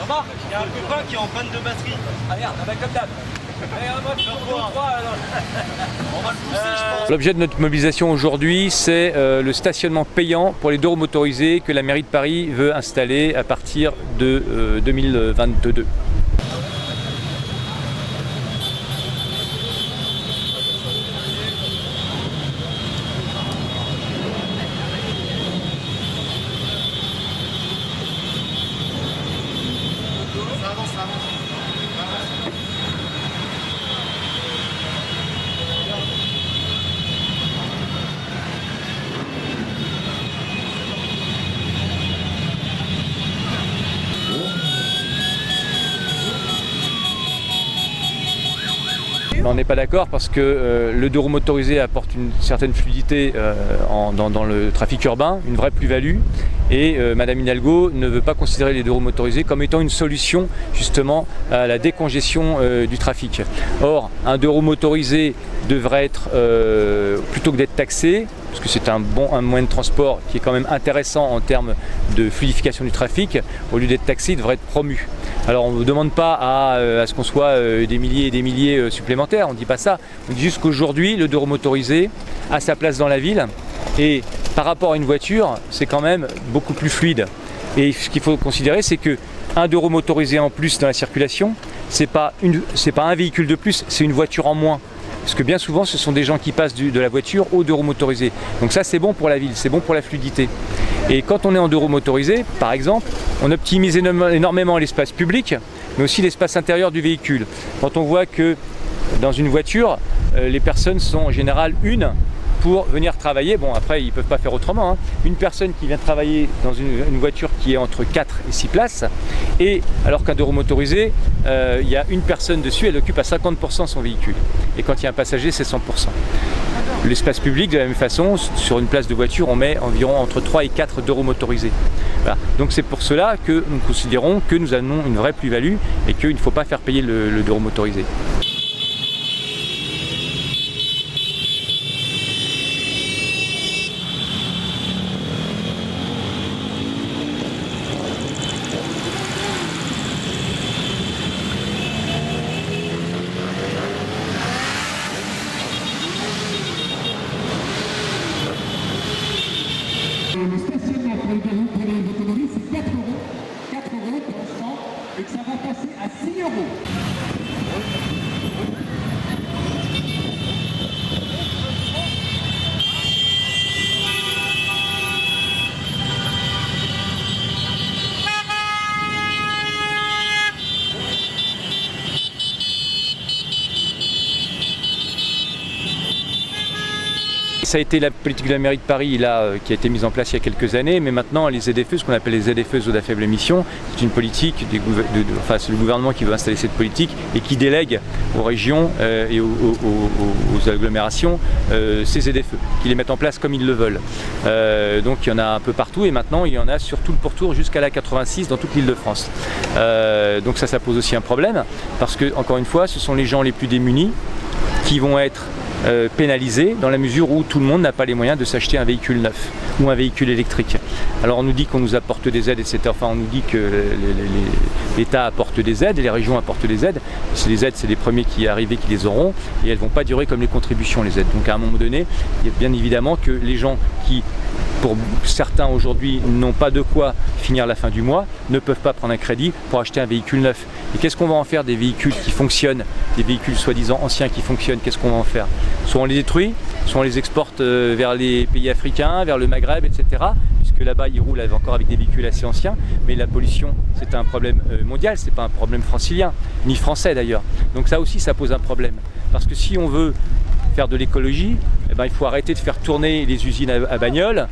Remarque, il y a un copain qui est en panne de batterie. Ah merde, bah comme d'hab. On va le pousser, je pense. L'objet de notre mobilisation aujourd'hui, c'est le stationnement payant pour les deux roues motorisées que la mairie de Paris veut installer à partir de 2022. On n'est pas d'accord parce que le deux roues motorisé apporte une certaine fluidité dans le trafic urbain, une vraie plus-value. Et Madame Hidalgo ne veut pas considérer les deux roues motorisés comme étant une solution justement à la décongestion du trafic. Or, un deux roues motorisé devrait être, plutôt que d'être taxé, parce que c'est un moyen de transport qui est quand même intéressant en termes de fluidification du trafic, au lieu d'être taxé, il devrait être promu. Alors on ne demande pas à ce qu'on soit des milliers et des milliers supplémentaires, on ne dit pas ça. On dit juste qu'aujourd'hui, le deux roues motorisé a sa place dans la ville et par rapport à une voiture, c'est quand même beaucoup plus fluide. Et ce qu'il faut considérer, c'est qu'un deux roues motorisé en plus dans la circulation, c'est pas un véhicule de plus, c'est une voiture en moins. Parce que bien souvent, ce sont des gens qui passent de la voiture aux deux roues motorisées. Donc ça, c'est bon pour la ville, c'est bon pour la fluidité. Et quand on est en deux roues motorisées, par exemple, on optimise énormément l'espace public, mais aussi l'espace intérieur du véhicule. Quand on voit que dans une voiture, les personnes sont en général une pour venir travailler. Bon, après, ils ne peuvent pas faire autrement, hein. Une personne qui vient travailler dans une voiture qui est entre 4 et 6 places, et alors qu'un deux roues motorisé, il y a une personne dessus, elle occupe à 50% son véhicule. Et quand il y a un passager, c'est 100%. L'espace public, de la même façon, sur une place de voiture, on met environ entre 3 et 4 deux roues motorisés. Voilà. Donc c'est pour cela que nous considérons que nous avons une vraie plus-value et qu'il ne faut pas faire payer le deux roues motorisé. Le stationnement pour les automobiles, c'est 4 euros. 4 euros pour l'instant, et que ça va passer à 6 euros. Ça a été la politique de la mairie de Paris là, qui a été mise en place il y a quelques années, mais maintenant les ZFE, ce qu'on appelle les ZFE, zones à faible émission, c'est une politique, c'est le gouvernement qui veut installer cette politique et qui délègue aux régions et aux agglomérations ces ZFE, qui les mettent en place comme ils le veulent. Donc il y en a un peu partout et maintenant il y en a sur tout le pourtour jusqu'à la 86 dans toute l'île de France. Donc ça pose aussi un problème parce que, encore une fois, ce sont les gens les plus démunis qui vont être pénalisés dans la mesure où tout le monde n'a pas les moyens de s'acheter un véhicule neuf ou un véhicule électrique. Alors on nous dit qu'on nous apporte des aides, etc. Enfin on nous dit que l'État apporte des aides et les régions apportent des aides. Les aides, c'est les premiers qui arrivent et qui les auront et elles ne vont pas durer comme les contributions, les aides. Donc à un moment donné, il y a bien évidemment que les gens qui, pour certains aujourd'hui, n'ont pas de quoi finir la fin du mois, ne peuvent pas prendre un crédit pour acheter un véhicule neuf. Et qu'est-ce qu'on va en faire des véhicules qui fonctionnent, des véhicules soi-disant anciens qui fonctionnent? Qu'est-ce qu'on va en faire? Soit on les détruit, soit on les exporte vers les pays africains, vers le Maghreb, etc. Puisque là-bas, ils roulent encore avec des véhicules assez anciens. Mais la pollution, c'est un problème mondial, c'est pas un problème francilien, ni français d'ailleurs. Donc ça aussi, ça pose un problème. Parce que si on veut faire de l'écologie, eh ben, il faut arrêter de faire tourner les usines à bagnoles,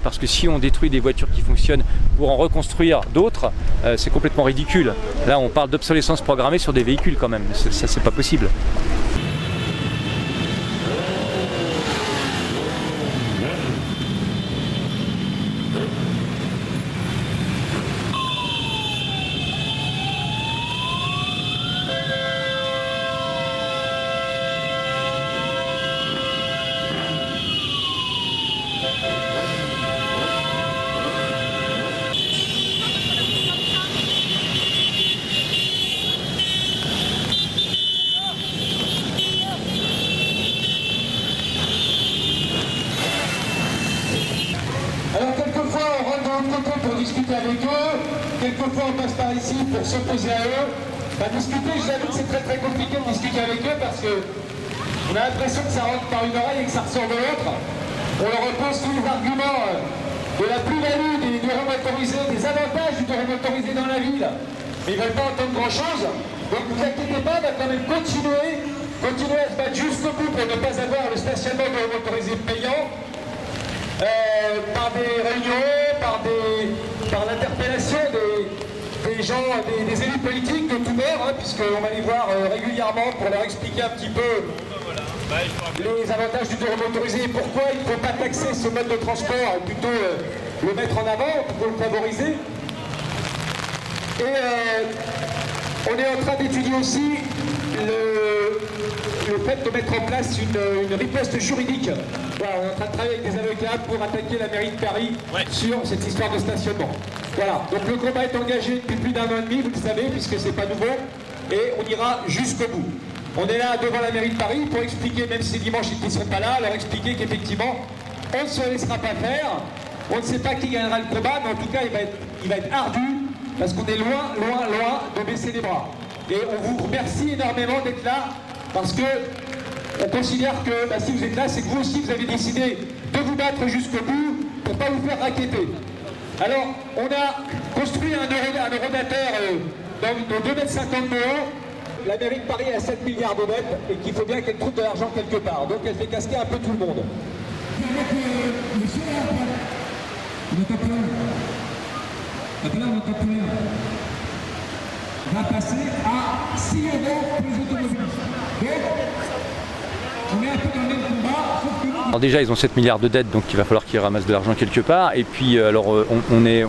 parce que si on détruit des voitures qui fonctionnent pour en reconstruire d'autres, c'est complètement ridicule. Là, on parle d'obsolescence programmée sur des véhicules quand même, ça c'est pas possible. discuter avec eux. Quelquefois, on passe par ici pour s'opposer à eux. Discuter, je vous avoue que c'est très compliqué de discuter avec eux parce que on a l'impression que ça rentre par une oreille et que ça ressort de l'autre. On leur oppose tous les arguments de la plus-value des deux motorisés, des avantages du deux motorisé dans la ville. Mais ils ne veulent pas entendre grand-chose. Donc ne vous inquiétez pas, on va quand même continuer à se battre jusqu'au bout pour ne pas avoir le stationnement de motorisé payant. Par des réunions, par l'interpellation des gens, des élus politiques de tout bord, puisqu'on va les voir régulièrement pour leur expliquer un petit peu les avantages du deux motorisé et pourquoi il ne faut pas taxer ce mode de transport, plutôt le mettre en avant, plutôt le favoriser. Et on est en train d'étudier aussi le fait de mettre en place une riposte juridique. Voilà, on est en train de travailler avec des avocats pour attaquer la mairie de Paris sur cette histoire de stationnement. Voilà, donc le combat est engagé depuis plus d'1 an et demi, vous le savez, puisque c'est pas nouveau, et on ira jusqu'au bout. On est là devant la mairie de Paris pour expliquer, même si dimanche ils ne seront pas là, leur expliquer qu'effectivement, on ne se laissera pas faire. On ne sait pas qui gagnera le combat, mais en tout cas, il va être ardu, parce qu'on est loin de baisser les bras. Et on vous remercie énormément d'être là, parce que on considère que si vous êtes là, c'est que vous aussi, vous avez décidé de vous battre jusqu'au bout pour ne pas vous faire raqueter. Alors, on a construit un eurodateur de 2,50 m de haut. La mairie de Paris a 7 milliards de dettes et qu'il faut bien qu'elle trouve de l'argent quelque part. Donc elle fait casquer un peu tout le monde. Va passer à 6 € pour les automobilistes. Donc, on est un peu dans le même combat, sauf que nous... Alors déjà, ils ont 7 milliards de dettes, donc il va falloir qu'ils ramassent de l'argent quelque part. Et puis, alors, on est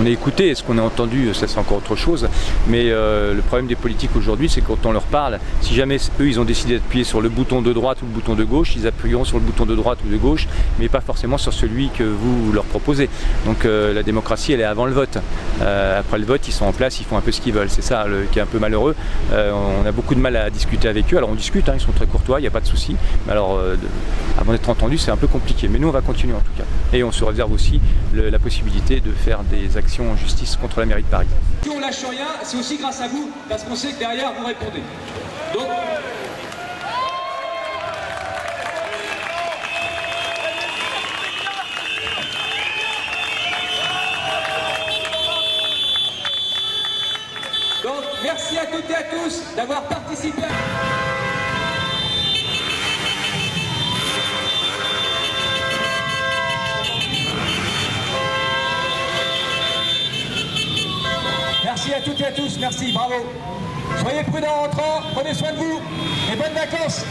écouté, et ce qu'on a entendu, ça c'est encore autre chose. Mais le problème des politiques aujourd'hui, c'est quand on leur parle, si jamais eux, ils ont décidé d'appuyer sur le bouton de droite ou le bouton de gauche, ils appuieront sur le bouton de droite ou de gauche, mais pas forcément sur celui que vous leur proposez. Donc la démocratie, elle est avant le vote. Après le vote, ils sont en place, ils font un peu ce qu'ils veulent. C'est ça qui est un peu malheureux. On a beaucoup de mal à discuter avec eux. Alors on discute, ils sont très courtois, il n'y a pas de souci. Mais alors, avant d'être entendu, c'est un peu compliqué. Mais nous, on va continuer en tout cas. Et on se réserve aussi la possibilité de faire des actions en justice contre la mairie de Paris. Si on lâche rien, c'est aussi grâce à vous, parce qu'on sait que derrière, vous répondez. Donc... merci à toutes et à tous d'avoir participé. Merci à toutes et à tous, merci, bravo. Soyez prudents en rentrant, prenez soin de vous et bonnes vacances.